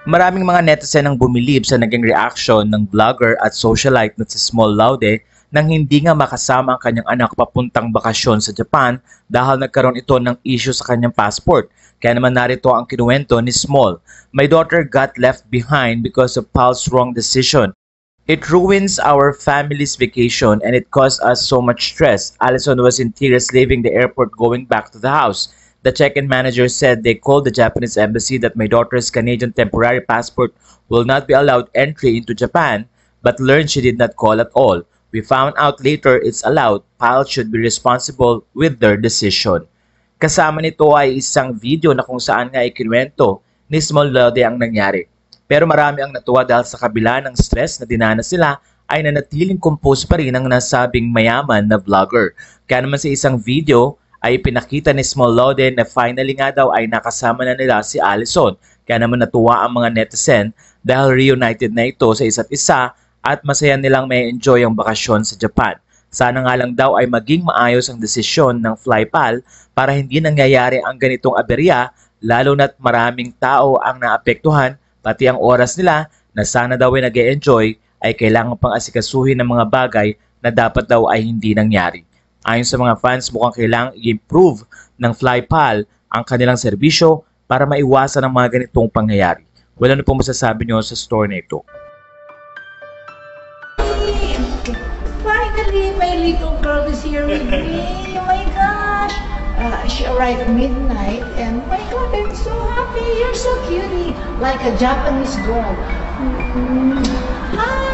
Maraming mga netizen ang bumilib sa naging reaction ng vlogger at socialite na si Small Laude nang hindi nga makasama ang kanyang anak papuntang bakasyon sa Japan dahil nagkaroon ito ng issue sa kanyang passport. Kaya naman narito ang kinuwento ni Small. My daughter got left behind because of Pal's wrong decision. It ruins our family's vacation and it caused us so much stress. Allison was in tears leaving the airport going back to the house. The check-in manager said they called the Japanese embassy that my daughter's Canadian temporary passport will not be allowed entry into Japan, but learned she did not call at all. We found out later it's allowed. PAL should be responsible with their decision. Kasama nito ay isang video na kung saan nga ikinuwento ni Small Laude ang nangyari. Pero marami ang natuwa dahil sa kabila ng stress na dinanas sila ay nanatiling compose pa rin ang nasabing mayaman na vlogger. Kaya naman sa isang video ay pinakita ni Small Laude na finally nga daw ay nakasama na nila si Allison. Kaya naman natuwa ang mga netizen dahil reunited na ito sa isa't isa at masaya nilang may enjoy ang bakasyon sa Japan. Sana nga lang daw ay maging maayos ang desisyon ng Flypal para hindi nangyayari ang ganitong aberya lalo na't maraming tao ang naapektuhan pati ang oras nila na sana daw ay nag-e-enjoy ay kailangan pang asikasuhin ng mga bagay na dapat daw ay hindi nangyari. Ayon sa mga fans, mukhang kailangang i-improve ng Flypal ang kanilang serbisyo para maiwasan ang mga ganitong pangyayari. Wala na pong masasabi nyo sa store na ito. Finally, my little girl is here with me. Oh my gosh. She arrived at midnight and my God, I'm so happy. You're so cutie. Like a Japanese girl. Hi.